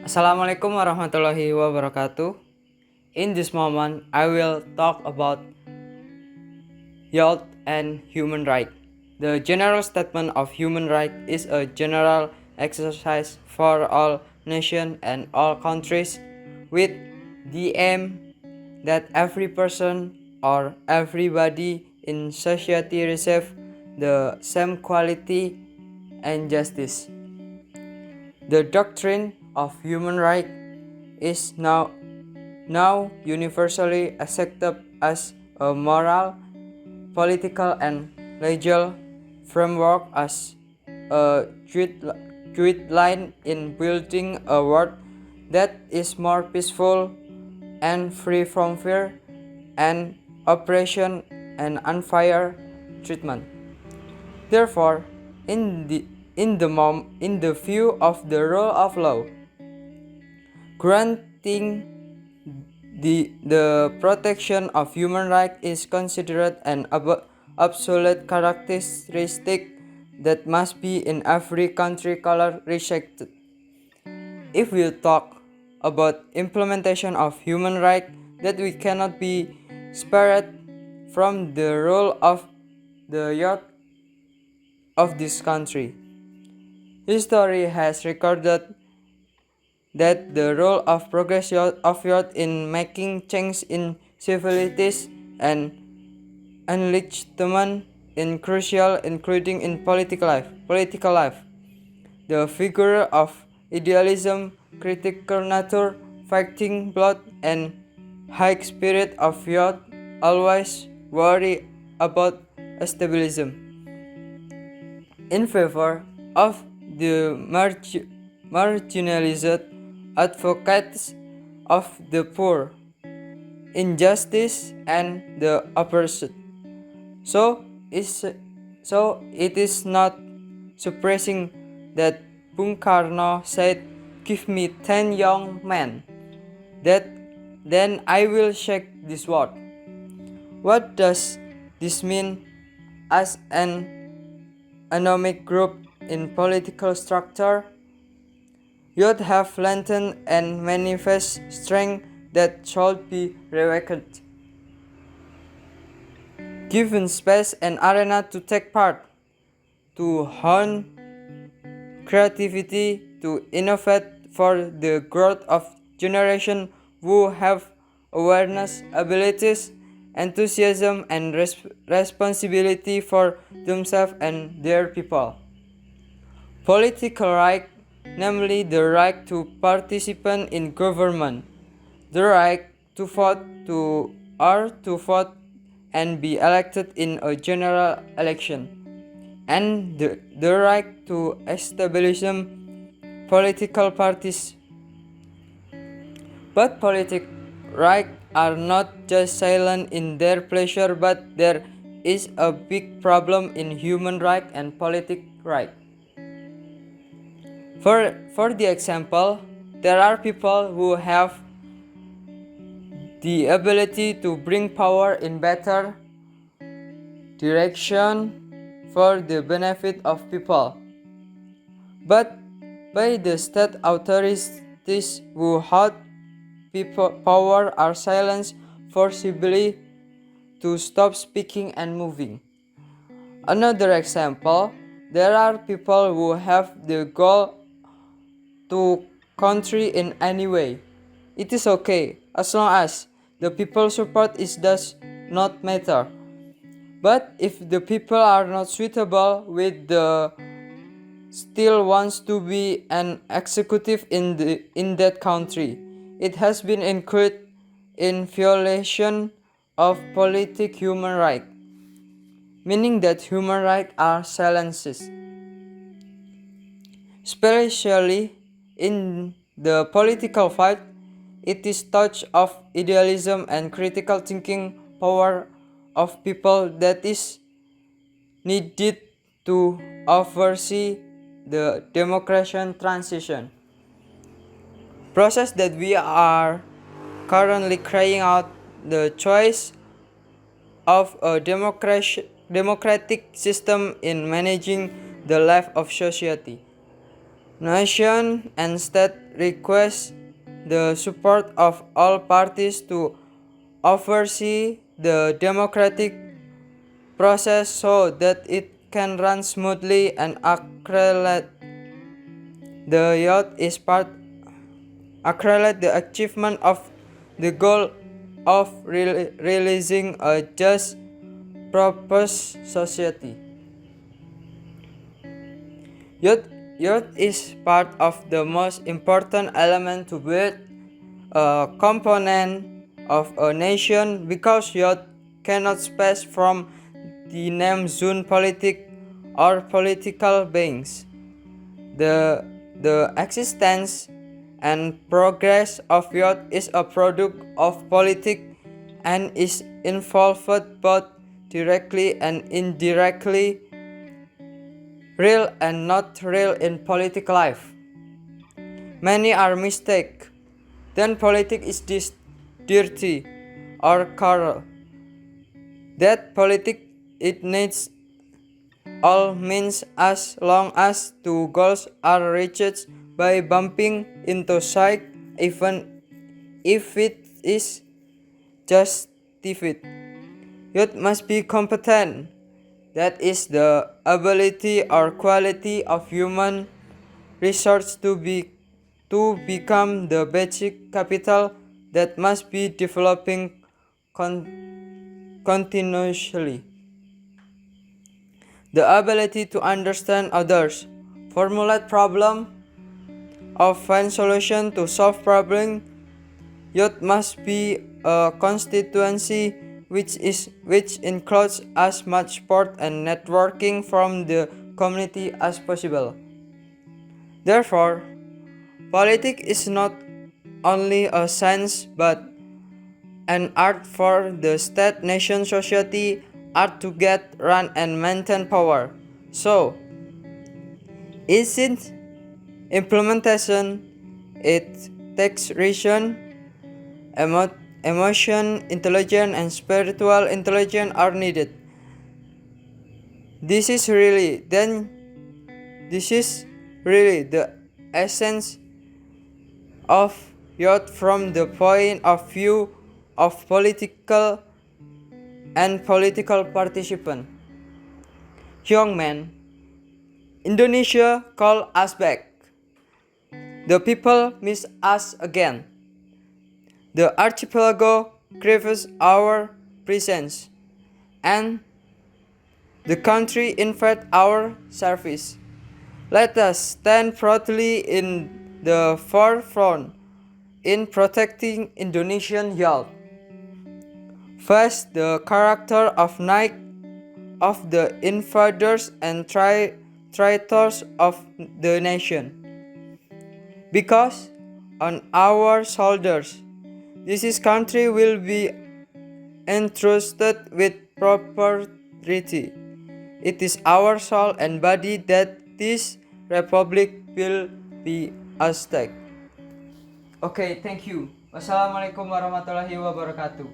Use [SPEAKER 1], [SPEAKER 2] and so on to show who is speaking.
[SPEAKER 1] Assalamualaikum warahmatullahi wabarakatuh. In this moment, I will talk about youth and human right. The general statement of human right is a general exercise for all nations and all countries with the aim that every person or everybody in society receive the same quality and justice. The doctrine of human right is now universally accepted as a moral, political, and legal framework as a great line in building a world that is more peaceful and free from fear and oppression and unfair treatment. Therefore, in the view of the rule of law, granting the protection of human rights is considered an absolute characteristic that must be in every country color respected. If we talk about implementation of human rights, that we cannot be spared from the role of the youth of this country. History has recorded that the role of progress of youth in making change in civilities and enlightenment is crucial, including in political life. The figure of idealism, critical nature, fighting blood, and high spirit of youth always worry about stabilism in favor of the marginalized advocates of the poor, injustice, and the oppressed. So it is not surprising that Bung Karno said, "Give me 10 young men, that then I will shake this world." What does this mean as an economic group in political structure? Youth have latent and manifest strength that should be reawakened, given space and arena to take part, to hone creativity, to innovate for the growth of generation who have awareness, abilities, enthusiasm, and responsibility for themselves and their people. Political right, namely the right to participate in government, the right to vote to vote and be elected in a general election, and the right to establish political parties. But political rights are not just silent in their pleasure, but there is a big problem in human rights and political rights. For the example, there are people who have the ability to bring power in better direction for the benefit of people, but by the state authorities who hold power are silenced forcibly to stop speaking and moving. Another example, there are people who have the goal to country in any way. It is okay as long as the people support it does not matter. But if the people are not suitable with the still wants to be an executive in that country, it has been included in violation of politic human rights, meaning that human rights are silenced. Especially in the political fight, it is touch of idealism and critical thinking power of people that is needed to oversee the democratic transition process that we are currently carrying out the choice of a democratic system in managing the life of society. Nation and state request the support of all parties to oversee the democratic process so that it can run smoothly and accelerate the achievement of the goal of releasing a just, prosperous society. Youth is part of the most important element to build a component of a nation because youth cannot space from the name zone politic or political beings. The existence and progress of youth is a product of politics and is involved both directly and indirectly, real and not real in political life. Many are mistaken. Then politics is this dirty or corrupt. That politics it needs all means as long as two goals are reached by bumping into side even if it is justified. Youth must be competent. That is the ability or quality of human resource to become the basic capital that must be developing continuously. The ability to understand others, formulate problem, or find solution to solve problem. Youth must be a constituency which includes as much support and networking from the community as possible. Therefore, politics is not only a science but an art for the state, nation, society, art to get, run, and maintain power. So, is it implementation? It takes reason, emotion, intelligence, and spiritual intelligence are needed. This is really the essence of youth from the point of view of political participant. Young men, Indonesia call us back. The people miss us again. The archipelago craves our presence, and the country invites our service. Let us stand proudly in the forefront in protecting Indonesian youth. First, the character of night of the invaders and traitors of the nation. Because on our shoulders, this country will be entrusted with property. It is our soul and body that this republic will be at stake. Okay, thank you. Wassalamualaikum warahmatullahi wabarakatuh.